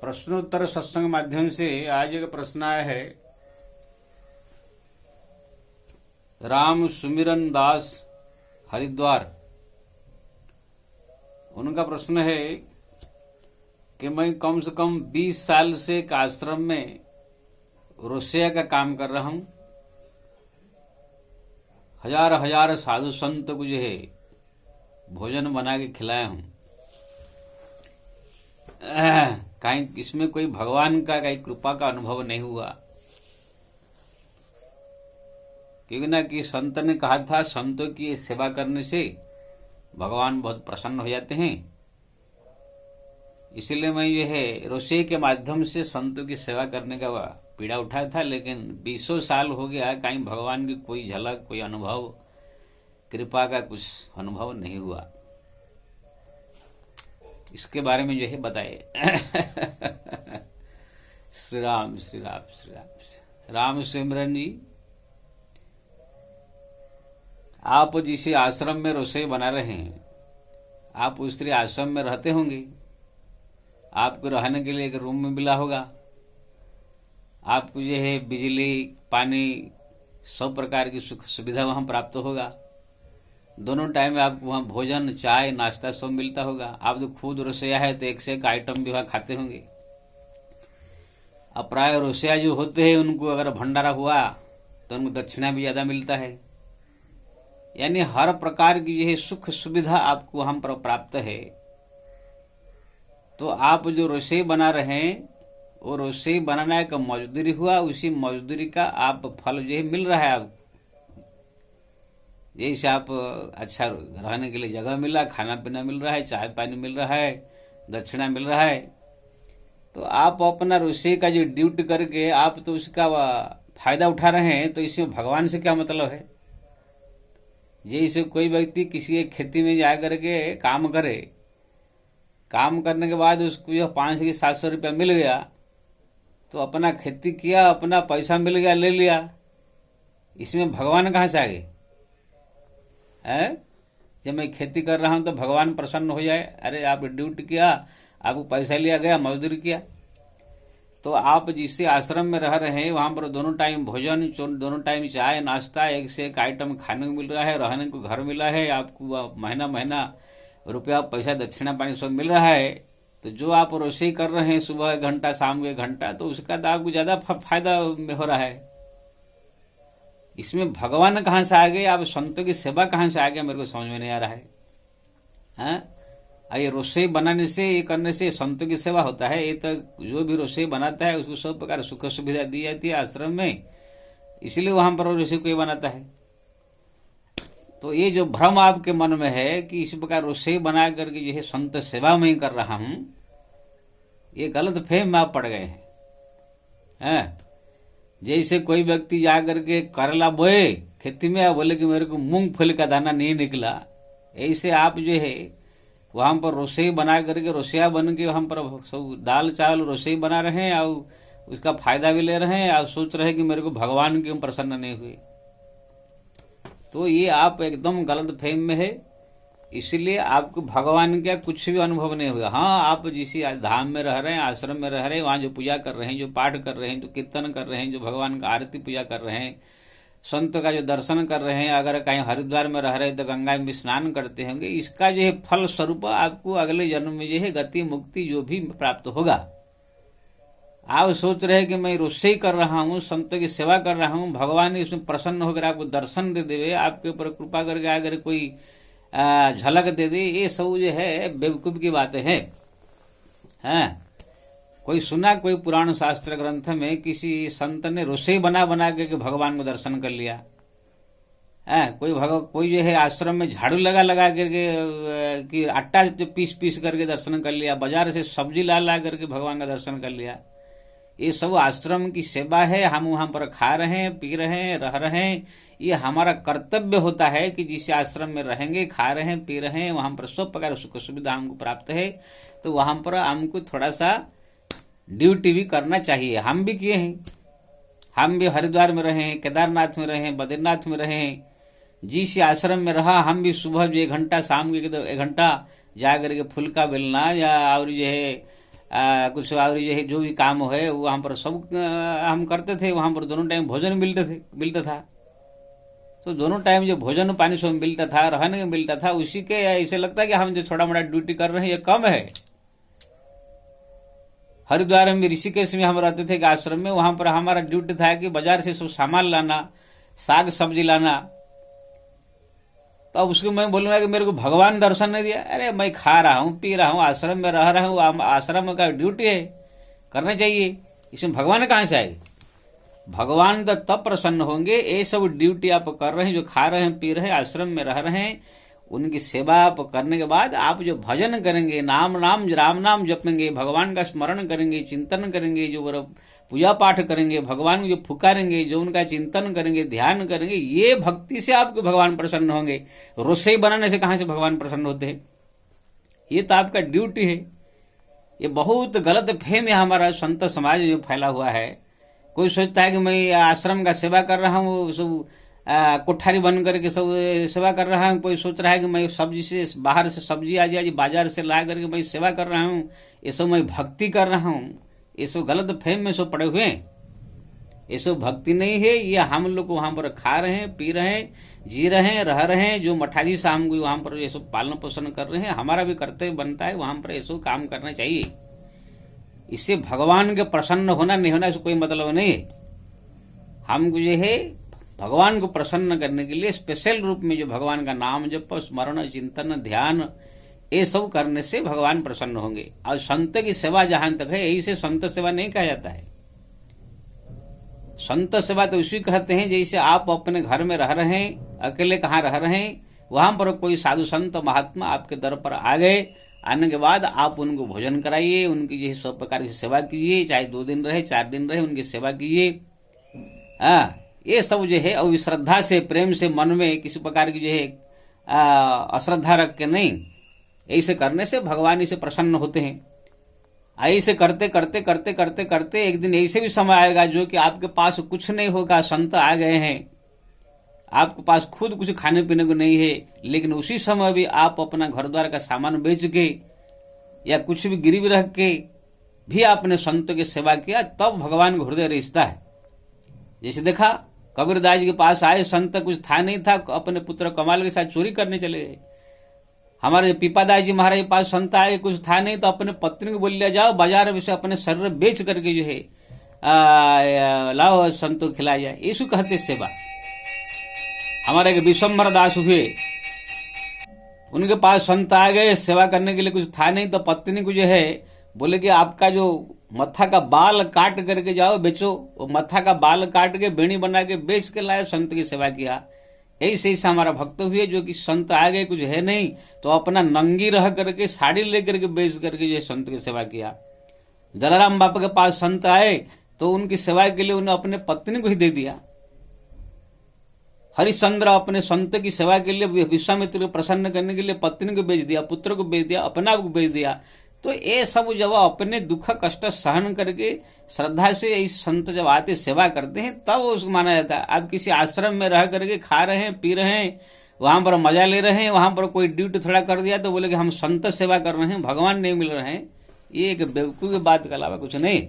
प्रश्नोत्तर सत्संग माध्यम से आज एक प्रश्न आया है। राम सुमिरन दास हरिद्वार, उनका प्रश्न है कि मैं कम से कम 20 साल से एक आश्रम में रोसिया का काम कर रहा हूं। हजार हजार साधु संत को जो है भोजन बना के खिलाया हूं। कहीं इसमें कोई भगवान का कहीं कृपा का अनुभव नहीं हुआ, क्योंकि ना कि संत ने कहा था संतों की सेवा करने से भगवान बहुत प्रसन्न हो जाते हैं। इसलिए मैं ये है रोसई के माध्यम से संतों की सेवा करने का पीड़ा उठाया था, लेकिन 20 साल हो गया, कहीं भगवान की कोई झलक, कोई अनुभव, कृपा का कुछ अनुभव नहीं हुआ। इसके बारे में जो है बताए। श्री राम श्री राम श्री राम। राम सिमरन जी, आप जिस आश्रम में रसोई बना रहे हैं, आप उसी आश्रम में रहते होंगे। आपको रहने के लिए एक रूम में मिला होगा। आपको जो है बिजली, पानी, सब प्रकार की सुख सुविधा वहां प्राप्त होगा। दोनों टाइम में आपको वहां भोजन, चाय, नाश्ता सब मिलता होगा। आप तो खुद रसोईया है तो एक से एक आइटम भी वहां खाते होंगे। अब प्राय रसोईया जो होते हैं उनको अगर भंडारा हुआ तो उनको दक्षिणा भी ज्यादा मिलता है। यानी हर प्रकार की यह सुख सुविधा आपको वहां पर प्राप्त है। तो आप जो रसोई बना रहे हैं, वो रसोई बनाना एक मजदूरी हुआ, उसी मजदूरी का आप फल जो है मिल रहा है आपको। जैसे आप अच्छा रहने के लिए जगह मिला, खाना पीना मिल रहा है, चाय पानी मिल रहा है, दक्षिणा मिल रहा है, तो आप अपना रसोई का जो ड्यूटी करके आप तो उसका फायदा उठा रहे हैं। तो इसमें भगवान से क्या मतलब है? जैसे कोई व्यक्ति किसी एक खेती में जा करके काम करे, काम करने के बाद उसको यह 500 से 700 रुपया मिल गया, तो अपना खेती किया, अपना पैसा मिल गया, ले लिया। इसमें भगवान कहाँ से आ गए? जब मैं खेती कर रहा हूं तो भगवान प्रसन्न हो जाए? अरे आप ड्यूटी किया, आपको पैसा लिया गया, मजदूरी किया। तो आप जिस आश्रम में रह रहे हैं वहां पर दोनों टाइम भोजन, दोनों टाइम चाय, नाश्ता, एक से एक आइटम खाने को मिल रहा है, रहने को घर मिला है, आपको महीना महीना रुपया, पैसा, दक्षिणा पानी सब मिल रहा है। तो जो आप रसोई कर रहे हैं सुबह 1 घंटा, शाम को 1 घंटा, तो उसका तो आपको ज्यादा फायदा हो रहा है। इसमें भगवान कहां से आ गए? आप संतों की सेवा कहां से आ गया? मेरे को समझ में नहीं आ रहा है। ये रसोई बनाने से, ये करने से संतों की सेवा होता है? ये तो जो भी रसोई बनाता है उसको सब प्रकार सुख सुविधा दी जाती है आश्रम में, इसलिए वहां पर रसोई कोई बनाता है। तो ये जो भ्रम आपके मन में है कि इस प्रकार रसोई बना करके जो है संत सेवा में ही कर रहा हूं, ये गलत फहम में आप पड़ गए हैं। जैसे कोई व्यक्ति जाकर के करेला बोए खेती में, बोले कि मेरे को मूंगफली का दाना नहीं निकला, ऐसे आप जो है वहां पर रसोई बना करके, रसोईया बन के वहां पर सब दाल चावल रसोई बना रहे हैं और उसका फायदा भी ले रहे हैं और सोच रहे हैं कि मेरे को भगवान क्यों प्रसन्न नहीं हुए। तो ये आप एकदम गलत फहम में है। इसलिए आपको भगवान का कुछ भी अनुभव नहीं हुआ। हाँ, आप जिस धाम में रह रहे हैं, आश्रम में रह रहे हैं, वहां जो पूजा कर रहे हैं, जो पाठ कर रहे हैं, जो कीर्तन कर रहे हैं, जो भगवान का आरती पूजा कर रहे हैं, संत का जो दर्शन कर रहे हैं, अगर कहीं हरिद्वार में रह रहे हैं तो गंगा में स्नान करते होंगे, इसका जो है फल स्वरूप आपको अगले जन्म में जो है गति मुक्ति जो भी प्राप्त होगा। आप सोच रहे हैं कि मैं रसोई कर रहा हूं, संतों की सेवा कर रहा हूं, भगवान इसमें प्रसन्न होकर आपको दर्शन दे देवे, आपके ऊपर कृपा करके अगर कोई झलक दे दे, ये सब जो है बेवकूफ की बातें हैं। कोई सुना कोई पुराण शास्त्र ग्रंथ में किसी संत ने रसोई बना बना के भगवान को दर्शन कर लिया? कोई जो है आश्रम में झाड़ू लगा करके कि आटा जो पीस करके दर्शन कर लिया, बाजार से सब्जी ला करके भगवान का दर्शन कर लिया? ये सब आश्रम की सेवा है। हम वहां पर खा रहे हैं, पी रहे हैं, रह रहे हैं। ये हमारा कर्तव्य होता है कि जिस आश्रम में रहेंगे, खा रहे हैं, पी रहे हैं, वहां पर सब प्रकार सुख सुविधा हमको प्राप्त है, तो वहां पर हमको थोड़ा सा ड्यूटी भी करना चाहिए। हम भी किए हैं। हम भी हरिद्वार में रहे हैं, केदारनाथ में रहे हैं, बद्रीनाथ में रहे हैं। जिस आश्रम में रहा, हम भी सुबह जो 1 घंटा, शाम के 1 घंटा जा करके फुल्का बेलना या और जो है कुछ और जो है जो भी काम है वहाँ पर सब हम करते थे। वहाँ पर दोनों टाइम भोजन मिलता था। तो दोनों टाइम जो भोजन पानी सब मिलता था, रहने को मिलता था, उसी के ऐसे लगता है कि हम जो छोटा मोटा ड्यूटी कर रहे हैं ये कम है। हरिद्वार में, ऋषिकेश में हम रहते थे कि आश्रम में, वहां पर हमारा ड्यूटी था कि बाजार से सब सामान लाना, साग सब्जी लाना। तो अब उसको मैं बोलूंगा कि मेरे को भगवान दर्शन नहीं दिया। अरे मैं खा रहा हूँ, पी रहा हूँ, आश्रम में रह रहा हूँ, आश्रम का ड्यूटी है, करना चाहिए। इसमें भगवान कहाँ से आए? भगवान तो तब प्रसन्न होंगे ये सब ड्यूटी आप कर रहे हैं, जो खा रहे हैं, पी रहे हैं, आश्रम में रह रहे हैं, उनकी सेवा आप करने के बाद आप जो भजन करेंगे, राम नाम जपेंगे, भगवान का स्मरण करेंगे, चिंतन करेंगे, जो पूजा पाठ करेंगे, भगवान को जो पुकारेंगे, जो उनका चिंतन करेंगे, ध्यान करेंगे, ये भक्ति से आपको भगवान प्रसन्न होंगे। रसोई बनाने से कहां से भगवान प्रसन्न होते हैं? ये तो आपका ड्यूटी है। ये बहुत गलत फहमी हमारा संत समाज में फैला हुआ है। कोई सोचता है कि मैं आश्रम का सेवा कर रहा हूँ, सब कोठारी बन करके सब सेवा कर रहा हूँ। कोई सोच रहा है कि मैं सब्जी से, बाहर से सब्जी आ जाए बाजार से ला करके मैं सेवा कर रहा हूँ, ये सब मैं भक्ति कर रहा हूँ। ये सब गलत फहम में सब पड़े हुए हैं। ये सब भक्ति नहीं है। ये हम लोग वहां पर खा रहे हैं, पी रहे हैं, जी रहे हैं, रह रहे हैं। जो मठाजी साहब को वहां पर ये सब पालन पोषण कर रहे हैं, हमारा भी कर्तव्य बनता है वहां पर ये सब काम करना चाहिए। इससे भगवान के प्रसन्न होना नहीं होना से कोई मतलब नहीं है। हमको जो है भगवान को प्रसन्न करने के लिए स्पेशल रूप में जो भगवान का नाम जप, स्मरण, चिंतन, ध्यान, ये सब करने से भगवान प्रसन्न होंगे। और संत की सेवा जहां तक है, यही से संत सेवा नहीं कहा जाता है। संत सेवा तो उसी कहते हैं जैसे आप अपने घर में रह रहे हैं, अकेले कहाँ रह रहे हैं, वहां पर कोई साधु संत महात्मा आपके दर पर आ गए, आने के बाद आप उनको भोजन कराइए, उनकी जैसे सब प्रकार की सेवा कीजिए, चाहे 2 दिन रहे, 4 दिन रहे, उनकी सेवा कीजिए। ये सब जो है और श्रद्धा से, प्रेम से, मन में किसी प्रकार की जो है अश्रद्धा रख के नहीं, ऐसे करने से भगवान इसे प्रसन्न होते हैं। ऐसे करते करते करते करते करते एक दिन ऐसे भी समय आएगा जो कि आपके पास कुछ नहीं होगा, संत आ गए हैं, आपके पास खुद कुछ खाने पीने को नहीं है, लेकिन उसी समय भी आप अपना घर द्वार का सामान बेच के या कुछ भी गिरवी रख के भी आपने संतों की सेवा किया, तब भगवान को हृदय रिश्ता है। जैसे देखा कबीरदास जी के पास आए संत, कुछ था नहीं था, अपने पुत्र कमाल के साथ चोरी करने चले गए। हमारे पीपादास जी महाराज के पास संत आए, कुछ था नहीं तो अपने पत्नी को बोल लिया जाओ बाजार में से अपने शरीर बेच करके जो है लाओ संतों को खिलाया जाए। यीशु कहते सेवा। हमारे एक विश्वम्भर दास हुए, उनके पास संत आ गए, सेवा करने के लिए कुछ था नहीं तो पत्नी को जो है बोले कि आपका जो मत्था का बाल काट करके जाओ बेचो। वो मत्था का बाल काट के बेणी बना के बेच के लाए, संत की सेवा किया। ऐसे ऐसे हमारा भक्त हुए जो कि संत आ गए, कुछ है नहीं तो अपना नंगी रह करके साड़ी लेकर के बेच करके जो संत की सेवा किया। जलाराम बापा के पास संत आए तो उनकी सेवा के लिए उन्हें अपने पत्नी को ही दे दिया। हरिश्चंद्र अपने संत की सेवा के लिए, विश्वामित्र को प्रसन्न करने के लिए पत्नी को बेच दिया, पुत्र को बेच दिया, अपना आप को बेच दिया। तो ये सब जब अपने दुख कष्ट सहन करके श्रद्धा से इस संत जब आते सेवा करते हैं तब उसको माना जाता है। आप किसी आश्रम में रह करके खा रहे हैं, पी रहे हैं, वहां पर मजा ले रहे हैं, वहां पर कोई ड्यूटी थोड़ा कर दिया तो बोले कि हम संत सेवा कर रहे हैं, भगवान नहीं मिल रहे हैं। ये एक बेवकूफ की बात के अलावा कुछ नहीं।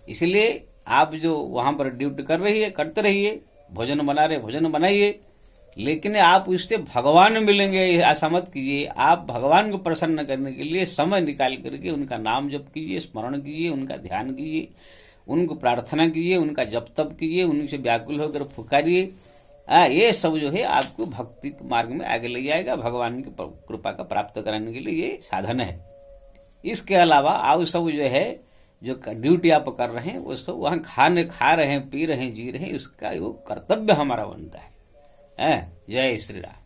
इसलिए आप जो वहां पर ड्यूटी कर रही है करते रहिए, भोजन बना रहे भोजन बनाइए, लेकिन आप उससे भगवान मिलेंगे ऐसा मत कीजिए। आप भगवान को प्रसन्न करने के लिए समय निकाल करके उनका नाम जप कीजिए, स्मरण कीजिए, उनका ध्यान कीजिए, उनको प्रार्थना कीजिए, उनका जप तप कीजिए, उनसे व्याकुल होकर पुकारिए। ये सब जो है आपको भक्ति मार्ग में आगे ले जाएगा, भगवान की कृपा का प्राप्त कराने के लिए ये साधन है। इसके अलावा आप सब जो है जो ड्यूटी आप कर रहे हैं वो सब वहां खा रहे हैं, पी रहे हैं, जी रहे हैं, उसका वो कर्तव्य हमारा बनता है। जय श्री राम।